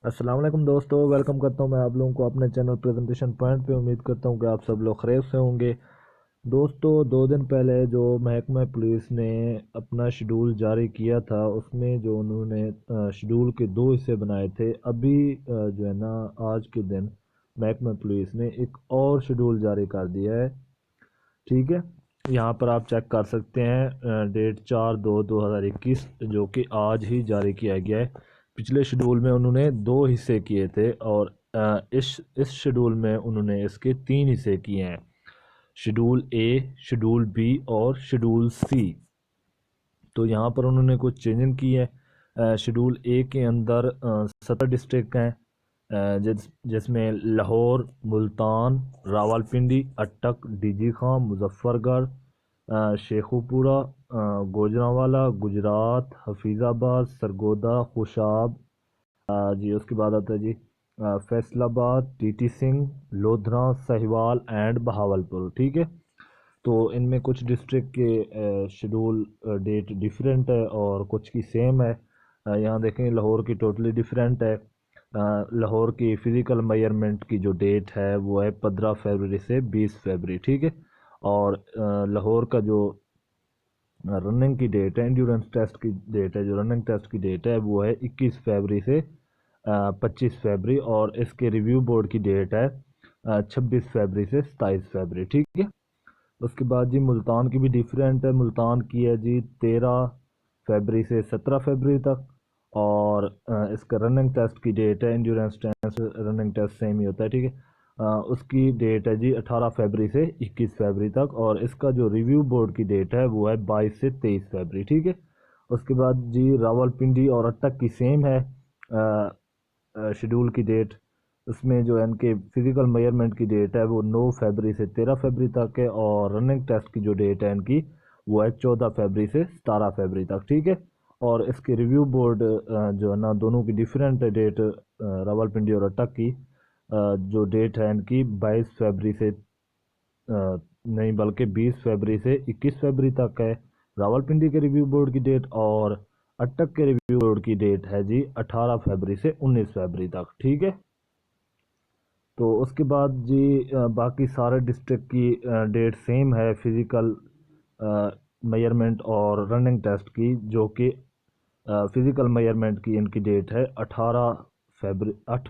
अस्सलाम वालेकुम दोस्तों, वेलकम करता हूं मैं आप लोगों को अपने चैनल प्रेजेंटेशन पॉइंट पे। उम्मीद करता हूं कि आप सब लोग खैरियत से होंगे। दोस्तों, 2 दिन पहले जो महकमा पुलिस ने अपना शेड्यूल जारी किया था, उसमें जो उन्होंने शेड्यूल के 2 हिस्से बनाए थे। अभी जो है ना, आज के दिन महकमा पुलिस ने एक और शेड्यूल जारी कर दिया है। ठीक है, यहाँ पर आप चेक कर सकते हैं, डेट 4/2/2021 जो कि आज ही जारी किया गया है। पिछले शेड्यूल में उन्होंने 2 हिस्से किए थे और इस शेड्यूल में उन्होंने इसके 3 हिस्से किए हैं। शेड्यूल ए, शेड्यूल बी और शेड्यूल सी। तो यहाँ पर उन्होंने कुछ चेंजिंग की है। शेड्यूल ए के अंदर 17 डिस्ट्रिक्ट हैं, जिसमें लाहौर, मुल्तान, रावलपिंडी, अटक, डीजी खां, मुजफ्फरगढ़, शेखुपुरा, गोजरांवाला, गुजरात, हफीज़ाबाद, सरगोदा, खुशाब, जी उसके बाद आता है जी फैसलाबाद, टीटी सिंह, लोधरा, साहिवाल एंड बहावलपुर। ठीक है, तो इनमें कुछ डिस्ट्रिक्ट के शेड्यूल डेट डिफरेंट है और कुछ की सेम है। यहाँ देखें, लाहौर की टोटली डिफरेंट है। लाहौर की फ़िज़िकल मेजरमेंट की जो डेट है वो है 15 फरवरी से 20 फरवरी। ठीक है, और लाहौर का जो रनिंग की डेट है, एंड्योरेंस टेस्ट की डेट है, जो रनिंग टेस्ट की डेट है वो है 21 फरवरी से 25 फरवरी, और इसके रिव्यू बोर्ड की डेट है 26 फरवरी से 27 फरवरी। ठीक है, उसके बाद जी मुल्तान की भी डिफरेंट है। मुल्तान की है जी 13 फरवरी से 17 फरवरी तक, और इसका रनिंग टेस्ट की डेट है, endurance test running test same ही होता है। ठीक है, उसकी डेट है जी 18 फरवरी से 21 फरवरी तक, और इसका जो रिव्यू बोर्ड की डेट है वो है 22 से 23 फरवरी। ठीक है, उसके बाद जी रावलपिंडी और अटक की सेम है शेड्यूल की डेट। उसमें जो है इनके फिजिकल मेजरमेंट की डेट है वो 9 फरवरी से 13 फरवरी तक है, और रनिंग टेस्ट की जो डेट है इनकी वो है 14 फरवरी से 17 फरवरी तक। ठीक है, और इसके रिव्यू बोर्ड जो है ना, दोनों की डिफरेंट है डेट। रावलपिंडी और अटक की जो डेट है इनकी 22 फरवरी से नहीं बल्कि 20 फरवरी से 21 फरवरी तक है रावलपिंडी के रिव्यू बोर्ड की डेट, और अटक के रिव्यू बोर्ड की डेट है जी 18 फरवरी से 19 फरवरी तक। ठीक है, तो उसके बाद जी बाकी सारे डिस्ट्रिक्ट की डेट सेम है फिज़िकल मेजरमेंट और रनिंग टेस्ट की, जो कि फिज़िकल मेजरमेंट की इनकी डेट है 18 फरवरी 8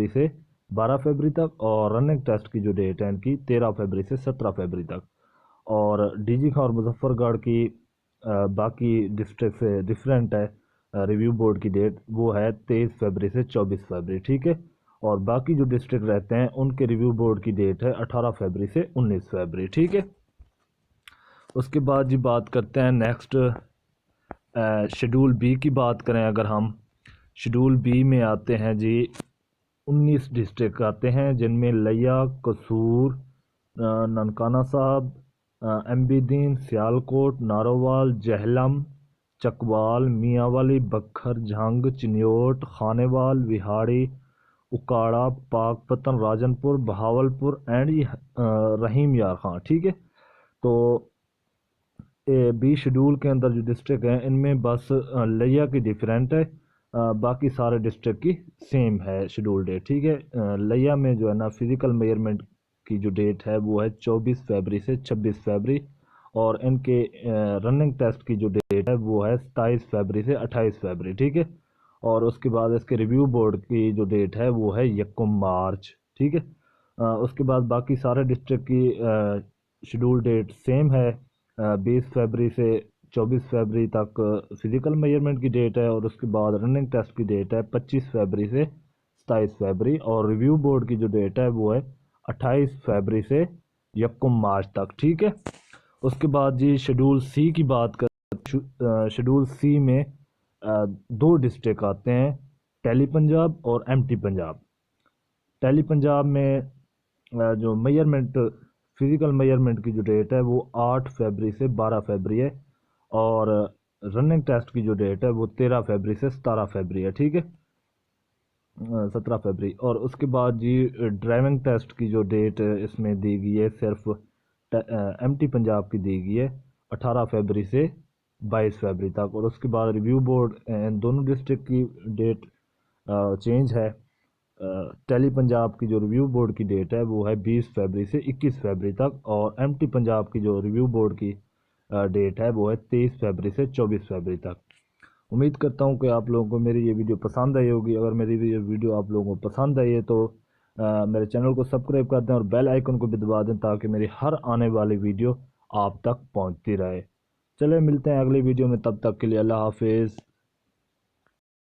से 12 फरवरी तक, और रनिंग टेस्ट की जो डेट है इनकी 13 फरवरी से 17 फरवरी तक। और डीजी खां और मुजफ्फरगढ़ की बाकी डिस्ट्रिक्ट से डिफरेंट है। रिव्यू बोर्ड की डेट वो है 23 फरवरी से 24 फरवरी। ठीक है, और बाकी जो डिस्ट्रिक्ट रहते हैं उनके रिव्यू बोर्ड की डेट है 18 फरवरी से 19 फरवरी। ठीक है, उसके बाद जी बात करते हैं नेक्स्ट शेड्यूल बी की। बात करें अगर हम शेड्यूल बी में आते हैं जी, 19 डिस्ट्रिक्ट आते हैं, जिनमें लिया, कसूर, ननकाना साहब, एम्बिदीन, सियालकोट, नारोवाल, जहलम, चकवाल, मियांवाली, बखर, झंग, चिन्योट, खानेवाल, विहाड़ी, उकाड़ा, पाकपतन, राजनपुर, बहावलपुर एंड रहीम यार खां। ठीक है, तो बी शेड्यूल के अंदर जो डिस्ट्रिक्ट हैं इनमें बस लिया की डिफरेंट है, बाकी सारे डिस्ट्रिक्ट की सेम है शेड्यूल डेट। ठीक है, लिया में जो है ना फिज़िकल मेजरमेंट की जो डेट है वो है 24 फरवरी से 26 फरवरी, और इनके रनिंग टेस्ट की जो डेट है वो है 27 फरवरी से 28 फरवरी। ठीक है, और उसके बाद इसके रिव्यू बोर्ड की जो डेट है वो है 1 मार्च। ठीक है, उसके बाद बाकी सारे डिस्ट्रिक्ट की शेड्यूल डेट सेम है। 20 फरवरी से 24 फरवरी तक फिज़िकल मेजरमेंट की डेट है, और उसके बाद रनिंग टेस्ट की डेट है 25 फरवरी से 27 फरवरी, और रिव्यू बोर्ड की जो डेट है वो है 28 फरवरी से 1 मार्च तक। ठीक है, उसके बाद जी शेड्यूल सी की बात कर। शेड्यूल सी में 2 डिस्ट्रिक्ट आते हैं, टेली पंजाब और एमटी पंजाब। टेली पंजाब में जो मेजरमेंट फिज़िकल मेजरमेंट की जो डेट है वो 8 फरवरी से 12 फरवरी है, और रनिंग टेस्ट की जो डेट है वो 13 फरवरी से 17 फरवरी है। ठीक है, 17 फरवरी, और उसके बाद जी ड्राइविंग टेस्ट की जो डेट इसमें दी गई है सिर्फ एमटी पंजाब की दी गई है 18 फरवरी से 22 फरवरी तक, और उसके बाद रिव्यू बोर्ड इन दोनों डिस्ट्रिक्ट की डेट چینج ہے۔ ٹیلی پنجاب کی جو ریویو بورڈ کی ڈیٹ ہے وہ ہے 20 فیبری سے 21 فیبری تک، اور ایم ٹی پنجاب کی جو ریویو بورڈ کی ڈیٹ ہے وہ ہے 23 فیبری سے 24 فیبری تک۔ امید کرتا ہوں کہ آپ لوگوں کو میری یہ ویڈیو پسند آئی ہوگی۔ اگر میری یہ ویڈیو آپ لوگوں کو پسند آئی ہے تو میرے چینل کو سبسکرائب کر دیں اور بیل آئیکن کو بھی دبا دیں تاکہ میری ہر آنے والی ویڈیو آپ تک پہنچتی رہے۔ چلے ملتے ہیں اگلی ویڈیو میں، تب تک کے لیے اللہ حافظ۔